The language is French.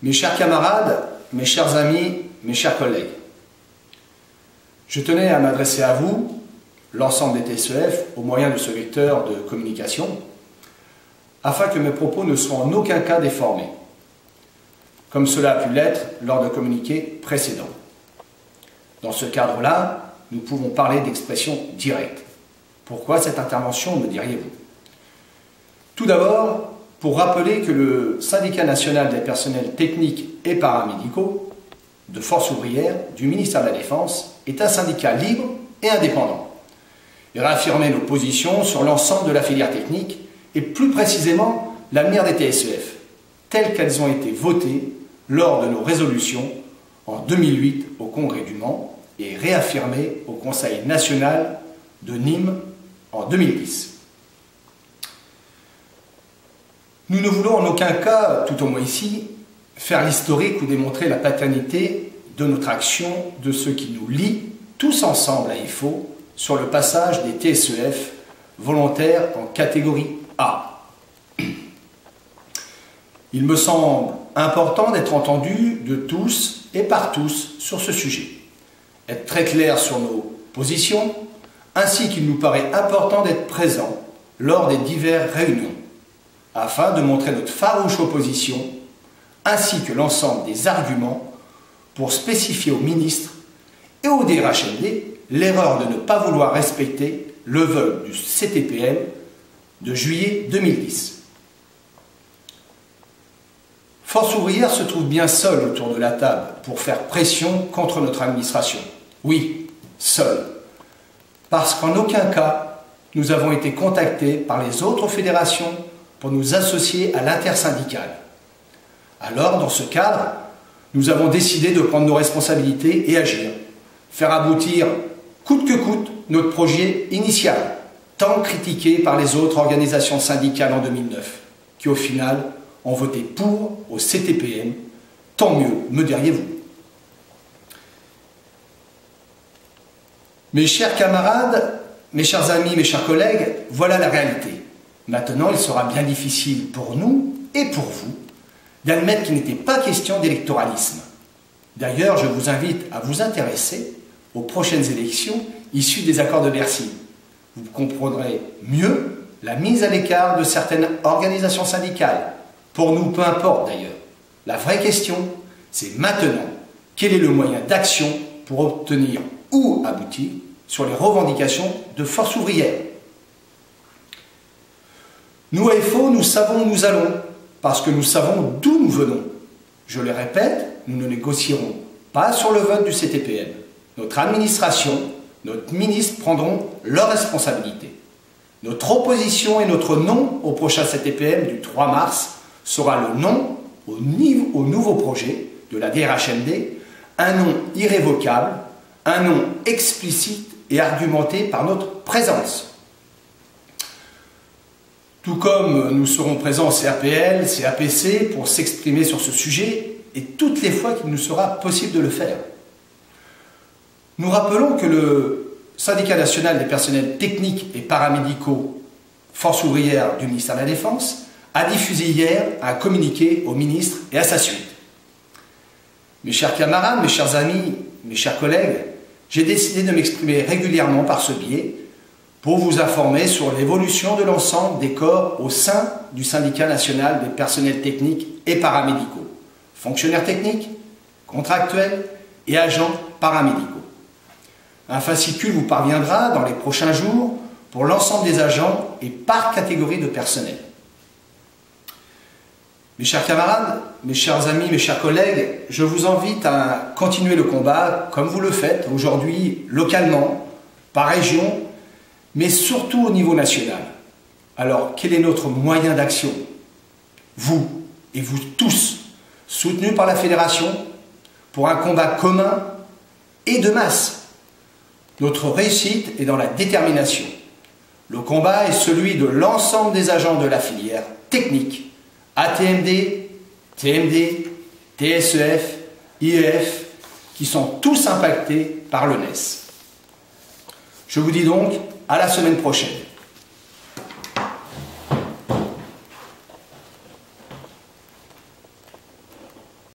Mes chers camarades, mes chers amis, mes chers collègues, je tenais à m'adresser à vous, l'ensemble des TSEF, au moyen de ce vecteur de communication, afin que mes propos ne soient en aucun cas déformés, comme cela a pu l'être lors de communiqués précédents. Dans ce cadre-là, nous pouvons parler d'expression directe. Pourquoi cette intervention, me diriez-vous? Tout d'abord, pour rappeler que le Syndicat national des personnels techniques et paramédicaux de Force ouvrière du ministère de la Défense est un syndicat libre et indépendant. Et réaffirmer nos positions sur l'ensemble de la filière technique et plus précisément l'avenir des TSEF, telles qu'elles ont été votées lors de nos résolutions en 2008 au Congrès du Mans et réaffirmées au Conseil national de Nîmes en 2010. Nous ne voulons en aucun cas, tout au moins ici, faire l'historique ou démontrer la paternité de notre action, de ce qui nous lie tous ensemble à IFO sur le passage des TSEF volontaires en catégorie A. Il me semble important d'être entendu de tous et par tous sur ce sujet, être très clair sur nos positions, ainsi qu'il nous paraît important d'être présent lors des diverses réunions, afin de montrer notre farouche opposition, ainsi que l'ensemble des arguments pour spécifier au ministre et au DRHMD l'erreur de ne pas vouloir respecter le vote du CTPM de juillet 2010. Force ouvrière se trouve bien seule autour de la table pour faire pression contre notre administration. Oui, seule. Parce qu'en aucun cas, nous avons été contactés par les autres fédérations pour nous associer à l'intersyndicale. Alors, dans ce cadre, nous avons décidé de prendre nos responsabilités et agir, faire aboutir coûte que coûte notre projet initial, tant critiqué par les autres organisations syndicales en 2009, qui au final ont voté pour au CTPM, tant mieux, me diriez-vous. Mes chers camarades, mes chers amis, mes chers collègues, voilà la réalité. Maintenant, il sera bien difficile pour nous et pour vous d'admettre qu'il n'était pas question d'électoralisme. D'ailleurs, je vous invite à vous intéresser aux prochaines élections issues des accords de Bercy. Vous comprendrez mieux la mise à l'écart de certaines organisations syndicales. Pour nous, peu importe d'ailleurs. La vraie question, c'est maintenant, quel est le moyen d'action pour obtenir ou aboutir sur les revendications de Force ouvrière? Nous, à FO, nous savons où nous allons, parce que nous savons d'où nous venons. Je le répète, nous ne négocierons pas sur le vote du CTPM. Notre administration, notre ministre prendront leurs responsabilités. Notre opposition et notre non au prochain CTPM du 3 mars sera le non au nouveau projet de la DRHMD, un non irrévocable, un non explicite et argumenté par notre présence. Tout comme nous serons présents au CRPL, CAPC pour s'exprimer sur ce sujet et toutes les fois qu'il nous sera possible de le faire. Nous rappelons que le Syndicat national des personnels techniques et paramédicaux Force ouvrière du ministère de la Défense a diffusé hier un communiqué au ministre et à sa suite. Mes chers camarades, mes chers amis, mes chers collègues, j'ai décidé de m'exprimer régulièrement par ce biais pour vous informer sur l'évolution de l'ensemble des corps au sein du Syndicat national des personnels techniques et paramédicaux, fonctionnaires techniques, contractuels et agents paramédicaux. Un fascicule vous parviendra dans les prochains jours pour l'ensemble des agents et par catégorie de personnel. Mes chers camarades, mes chers amis, mes chers collègues, je vous invite à continuer le combat comme vous le faites aujourd'hui localement, par région, mais surtout au niveau national. Alors, quel est notre moyen d'action? Vous, et vous tous, soutenus par la Fédération, pour un combat commun et de masse. Notre réussite est dans la détermination. Le combat est celui de l'ensemble des agents de la filière technique, ATMD, TMD, TSEF, IEF, qui sont tous impactés par le NES. Je vous dis donc à la semaine prochaine.